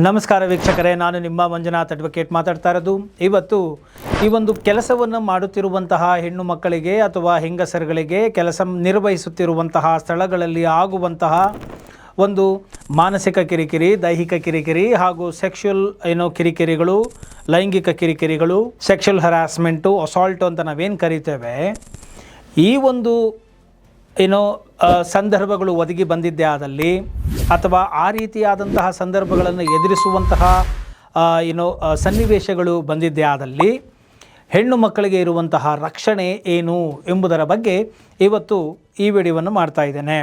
ನಮಸ್ಕಾರ ವೀಕ್ಷಕರೇ, ನಾನು ನಿಮ್ಮ ಮಂಜುನಾಥ್ ಅಡ್ವೊಕೇಟ್ ಮಾತಾಡ್ತಾ ಇರೋದು. ಇವತ್ತು ಈ ಒಂದು ಕೆಲಸವನ್ನು ಮಾಡುತ್ತಿರುವಂತಹ ಹೆಣ್ಣು ಮಕ್ಕಳಿಗೆ ಅಥವಾ ಹೆಂಗಸರುಗಳಿಗೆ ಕೆಲಸ ನಿರ್ವಹಿಸುತ್ತಿರುವಂತಹ ಸ್ಥಳಗಳಲ್ಲಿ ಆಗುವಂತಹ ಒಂದು ಮಾನಸಿಕ ಕಿರಿಕಿರಿ, ದೈಹಿಕ ಕಿರಿಕಿರಿ ಹಾಗೂ ಸೆಕ್ಷುವಲ್ ಕಿರಿಕಿರಿಗಳು, ಲೈಂಗಿಕ ಕಿರಿಕಿರಿಗಳು, ಸೆಕ್ಷುವಲ್ ಹರಾಸ್ಮೆಂಟು, ಅಸಾಲ್ಟು ಅಂತ ನಾವೇನು ಕರಿತೇವೆ, ಈ ಒಂದು ಸಂದರ್ಭಗಳು ಒದಗಿ ಬಂದಿದ್ದೇ ಆದಲ್ಲಿ ಅಥವಾ ಆ ರೀತಿಯಾದಂತಹ ಸಂದರ್ಭಗಳನ್ನು ಎದುರಿಸುವಂತಹ ಸನ್ನಿವೇಶಗಳು ಬಂದಿದ್ದೇ ಆದಲ್ಲಿ ಹೆಣ್ಣು ಮಕ್ಕಳಿಗೆ ಇರುವಂತಹ ರಕ್ಷಣೆ ಏನು ಎಂಬುದರ ಬಗ್ಗೆ ಇವತ್ತು ಈ ವಿಡಿಯೋವನ್ನು ಮಾಡ್ತಾ ಇದ್ದೇನೆ.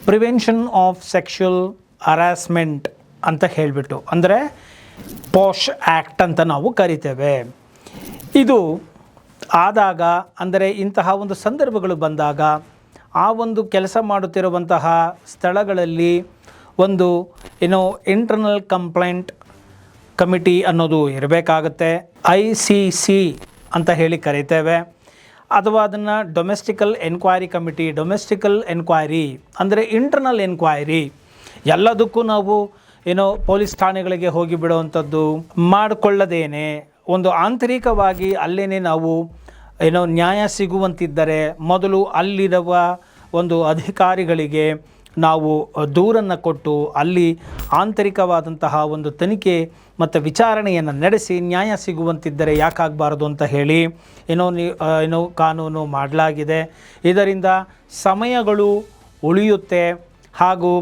ಪ್ರಿವೆನ್ಷನ್ ಆಫ್ ಸೆಕ್ಷುವಲ್ ಹರಾಸ್ಮೆಂಟ್ ಅಂತ ಹೇಳಿಬಿಟ್ಟು, ಅಂದರೆ ಪೋಶ್ ಆ್ಯಕ್ಟ್ ಅಂತ ನಾವು ಕರಿತೇವೆ. ಇದು ಆದಾಗ, ಅಂದರೆ ಇಂತಹ ಒಂದು ಸಂದರ್ಭಗಳು ಬಂದಾಗ ಆ ಒಂದು ಕೆಲಸ ಮಾಡುತ್ತಿರುವಂತಹ ಸ್ಥಳಗಳಲ್ಲಿ ಒಂದು ಇಂಟರ್ನಲ್ ಕಂಪ್ಲೇಂಟ್ ಕಮಿಟಿ ಅನ್ನೋದು ಇರಬೇಕಾಗತ್ತೆ. ICC ಅಂತ ಹೇಳಿ ಕರಿತೇವೆ. ಅಥವಾ ಅದನ್ನು ಡೊಮೆಸ್ಟಿಕಲ್ ಎನ್ಕ್ವೈರಿ ಕಮಿಟಿ, ಡೊಮೆಸ್ಟಿಕಲ್ ಎನ್ಕ್ವೈರಿ ಅಂದರೆ ಇಂಟರ್ನಲ್ ಎನ್ಕ್ವೈರಿ. ಎಲ್ಲದಕ್ಕೂ ನಾವು ಪೊಲೀಸ್ ಠಾಣೆಗಳಿಗೆ ಹೋಗಿ ಬಿಡುವಂಥದ್ದು ಮಾಡಿಕೊಳ್ಳದೇನೆ ಒಂದು ಆಂತರಿಕವಾಗಿ ಅಲ್ಲೇ ನಾವು ನ್ಯಾಯ ಸಿಗುವಂತಿದ್ದರೆ ಮೊದಲು ಅಲ್ಲಿರುವ ಒಂದು ಅಧಿಕಾರಿಗಳಿಗೆ ನಾವು ದೂರನ್ನು ಕೊಟ್ಟು ಅಲ್ಲಿ ಆಂತರಿಕವಾದಂತಹ ಒಂದು ತನಿಖೆ ಮತ್ತು ವಿಚಾರಣೆಯನ್ನು ನಡೆಸಿ ನ್ಯಾಯ ಸಿಗುವಂತಿದ್ದರೆ ಯಾಕಾಗಬಾರದು ಅಂತ ಹೇಳಿ ಕಾನೂನು ಮಾಡಲಾಗಿದೆ. ಇದರಿಂದ ಸಮಯಗಳು ಉಳಿಯುತ್ತೆ ಹಾಗೂ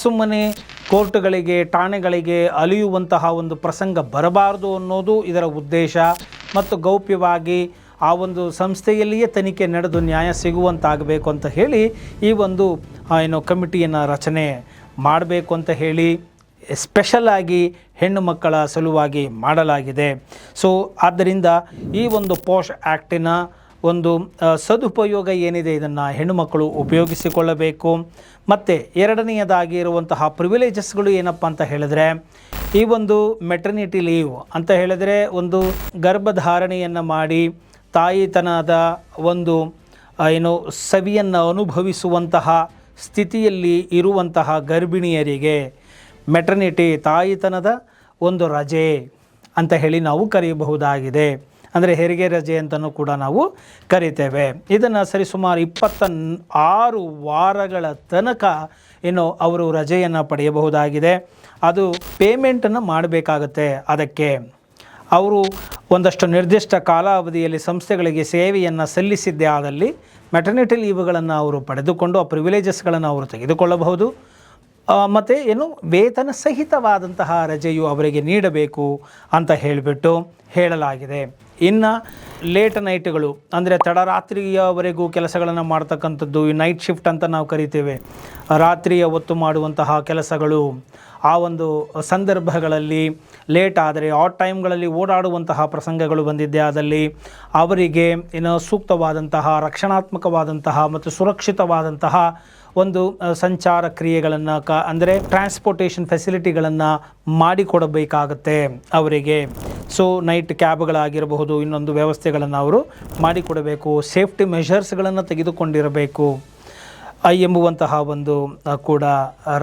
ಸುಮ್ಮನೆ ಕೋರ್ಟ್ಗಳಿಗೆ, ಠಾಣೆಗಳಿಗೆ ಅಲಿಯುವಂತಹ ಒಂದು ಪ್ರಸಂಗ ಬರಬಾರದು ಅನ್ನೋದು ಇದರ ಉದ್ದೇಶ. ಮತ್ತು ಗೌಪ್ಯವಾಗಿ ಆ ಒಂದು ಸಂಸ್ಥೆಯಲ್ಲಿಯೇ ತನಿಖೆ ನಡೆದು ನ್ಯಾಯ ಸಿಗುವಂತಾಗಬೇಕು ಅಂತ ಹೇಳಿ ಈ ಒಂದು ಕಮಿಟಿಯನ್ನು ರಚನೆ ಮಾಡಬೇಕು ಅಂತ ಹೇಳಿ ಸ್ಪೆಷಲಾಗಿ ಹೆಣ್ಣು ಮಕ್ಕಳ ಸಲುವಾಗಿ ಮಾಡಲಾಗಿದೆ. ಸೊ ಆದ್ದರಿಂದ ಈ ಒಂದು ಪೋಶ್ ಆ್ಯಕ್ಟಿನ ಒಂದು ಸದುಪಯೋಗ ಏನಿದೆ, ಇದನ್ನು ಹೆಣ್ಣುಮಕ್ಕಳು ಉಪಯೋಗಿಸಿಕೊಳ್ಳಬೇಕು. ಮತ್ತು ಎರಡನೆಯದಾಗಿ ಇರುವಂತಹ ಪ್ರಿವಿಲೇಜಸ್ಗಳು ಏನಪ್ಪ ಅಂತ ಹೇಳಿದ್ರೆ, ಈ ಒಂದು ಮೆಟರ್ನಿಟಿ ಲೀವ್ ಅಂತ ಹೇಳಿದರೆ ಒಂದು ಗರ್ಭಧಾರಣೆಯನ್ನು ಮಾಡಿ ತಾಯಿತನದ ಒಂದು ಸವಿಯನ್ನು ಅನುಭವಿಸುವಂತಹ ಸ್ಥಿತಿಯಲ್ಲಿ ಇರುವಂತಹ ಗರ್ಭಿಣಿಯರಿಗೆ ಮೆಟರ್ನಿಟಿ, ತಾಯಿತನದ ಒಂದು ರಜೆ ಅಂತ ಹೇಳಿ ನಾವು ಕರೆಯಬಹುದಾಗಿದೆ. ಅಂದರೆ ಹೆರಿಗೆ ರಜೆ ಅಂತಲೂ ಕೂಡ ನಾವು ಕರಿತೇವೆ. ಇದನ್ನು ಸರಿಸುಮಾರು 26 ವಾರಗಳ ತನಕ ಅವರು ರಜೆಯನ್ನು ಪಡೆಯಬಹುದಾಗಿದೆ. ಅದು ಪೇಮೆಂಟನ್ನು ಮಾಡಬೇಕಾಗತ್ತೆ. ಅದಕ್ಕೆ ಅವರು ಒಂದಷ್ಟು ನಿರ್ದಿಷ್ಟ ಕಾಲಾವಧಿಯಲ್ಲಿ ಸಂಸ್ಥೆಗಳಿಗೆ ಸೇವೆಯನ್ನು ಸಲ್ಲಿಸಿದ್ದೇ ಆದಲ್ಲಿ ಮೆಟರ್ನಿಟಿ ಲೀವ್ಗಳನ್ನು ಅವರು ಪಡೆದುಕೊಂಡು ಆ ಪ್ರಿವಿಲೇಜಸ್ಗಳನ್ನು ಅವರು ತೆಗೆದುಕೊಳ್ಳಬಹುದು. ಮತ್ತು ವೇತನ ಸಹಿತವಾದಂತಹ ರಜೆಯು ಅವರಿಗೆ ನೀಡಬೇಕು ಅಂತ ಹೇಳಿಬಿಟ್ಟು ಹೇಳಲಾಗಿದೆ. ಇನ್ನು ಲೇಟ್ ನೈಟ್ಗಳು, ಅಂದರೆ ತಡರಾತ್ರಿಯವರೆಗೂ ಕೆಲಸಗಳನ್ನು ಮಾಡ್ತಕ್ಕಂಥದ್ದು, ಈ ನೈಟ್ ಶಿಫ್ಟ್ ಅಂತ ನಾವು ಕರಿತೇವೆ, ರಾತ್ರಿಯ ಹೊತ್ತು ಮಾಡುವಂತಹ ಕೆಲಸಗಳು, ಆ ಒಂದು ಸಂದರ್ಭಗಳಲ್ಲಿ ಲೇಟ್ ಆದರೆ ಆಡ್ ಟೈಮ್ಗಳಲ್ಲಿ ಓಡಾಡುವಂತಹ ಪ್ರಸಂಗಗಳು ಬಂದಿದ್ದೇ ಆದಲ್ಲಿ ಅವರಿಗೆ ಸೂಕ್ತವಾದಂತಹ, ರಕ್ಷಣಾತ್ಮಕವಾದಂತಹ ಮತ್ತು ಸುರಕ್ಷಿತವಾದಂತಹ ಒಂದು ಸಂಚಾರ ಕ್ರಿಯೆಗಳನ್ನು ಅಂದರೆ ಟ್ರಾನ್ಸ್ಪೋರ್ಟೇಷನ್ ಫೆಸಿಲಿಟಿಗಳನ್ನು ಮಾಡಿಕೊಡಬೇಕಾಗತ್ತೆ ಅವರಿಗೆ. ಸೊ ನೈಟ್ ಕ್ಯಾಬ್ಗಳಾಗಿರಬಹುದು, ಇನ್ನೊಂದು ವ್ಯವಸ್ಥೆಗಳನ್ನು ಅವರು ಮಾಡಿಕೊಡಬೇಕು. ಸೇಫ್ಟಿ ಮೆಷರ್ಸ್ಗಳನ್ನು ತೆಗೆದುಕೊಂಡಿರಬೇಕು ಎಂಬುವಂತಹ ಒಂದು ಕೂಡ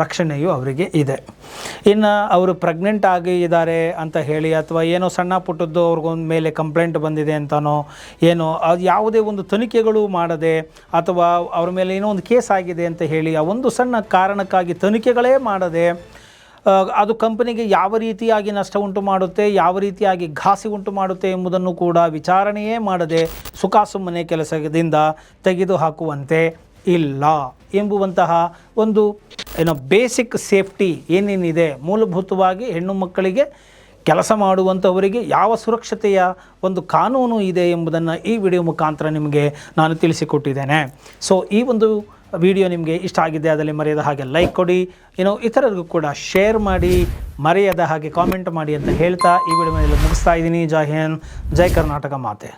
ರಕ್ಷಣೆಯು ಅವರಿಗೆ ಇದೆ. ಇನ್ನು ಅವರು ಪ್ರೆಗ್ನೆಂಟ್ ಆಗಿದ್ದಾರೆ ಅಂತ ಹೇಳಿ ಅಥವಾ ಸಣ್ಣ ಪುಟ್ಟದ್ದು ಅವ್ರಿಗೊಂದು ಮೇಲೆ ಕಂಪ್ಲೇಂಟ್ ಬಂದಿದೆ ಅಂತನೋ ಅದು ಯಾವುದೇ ಒಂದು ತನಿಖೆಗಳು ಮಾಡದೆ ಅಥವಾ ಅವ್ರ ಮೇಲೆ ಒಂದು ಕೇಸ್ ಆಗಿದೆ ಅಂತ ಹೇಳಿ ಆ ಒಂದು ಸಣ್ಣ ಕಾರಣಕ್ಕಾಗಿ ತನಿಖೆಗಳೇ ಮಾಡದೆ ಅದು ಕಂಪನಿಗೆ ಯಾವ ರೀತಿಯಾಗಿ ನಷ್ಟ ಉಂಟು ಮಾಡುತ್ತೆ, ಯಾವ ರೀತಿಯಾಗಿ ಘಾಸಿ ಉಂಟು ಮಾಡುತ್ತೆ ಎಂಬುದನ್ನು ಕೂಡ ವಿಚಾರಣೆಯೇ ಮಾಡದೆ ಸುಮ್ಮನೆ ಕೆಲಸದಿಂದ ತೆಗೆದುಹಾಕುವಂತೆ ಇಲ್ಲ ಎಂಬುವಂತಹ ಒಂದು ಬೇಸಿಕ್ ಸೇಫ್ಟಿ ಏನೇನಿದೆ, ಮೂಲಭೂತವಾಗಿ ಹೆಣ್ಣು ಮಕ್ಕಳಿಗೆ ಕೆಲಸ ಮಾಡುವಂಥವರಿಗೆ ಯಾವ ಸುರಕ್ಷತೆಯ ಒಂದು ಕಾನೂನು ಇದೆ ಎಂಬುದನ್ನು ಈ ವಿಡಿಯೋ ಮುಖಾಂತರ ನಿಮಗೆ ನಾನು ತಿಳಿಸಿಕೊಟ್ಟಿದ್ದೇನೆ. ಸೊ ಈ ಒಂದು ವಿಡಿಯೋ ನಿಮಗೆ ಇಷ್ಟ ಆಗಿದೆ ಅದರಲ್ಲಿ ಮರೆಯದ ಹಾಗೆ ಲೈಕ್ ಕೊಡಿ, ಇತರರಿಗೂ ಕೂಡ ಶೇರ್ ಮಾಡಿ, ಮರೆಯದ ಹಾಗೆ ಕಾಮೆಂಟ್ ಮಾಡಿ ಅಂತ ಹೇಳ್ತಾ ಈ ವಿಡಿಯೋ ಮೇಲೆ ಮುಗಿಸ್ತಾ ಇದ್ದೀನಿ. ಜೈ ಹಿಂದ್, ಜೈ ಕರ್ನಾಟಕ ಮಾತೆ.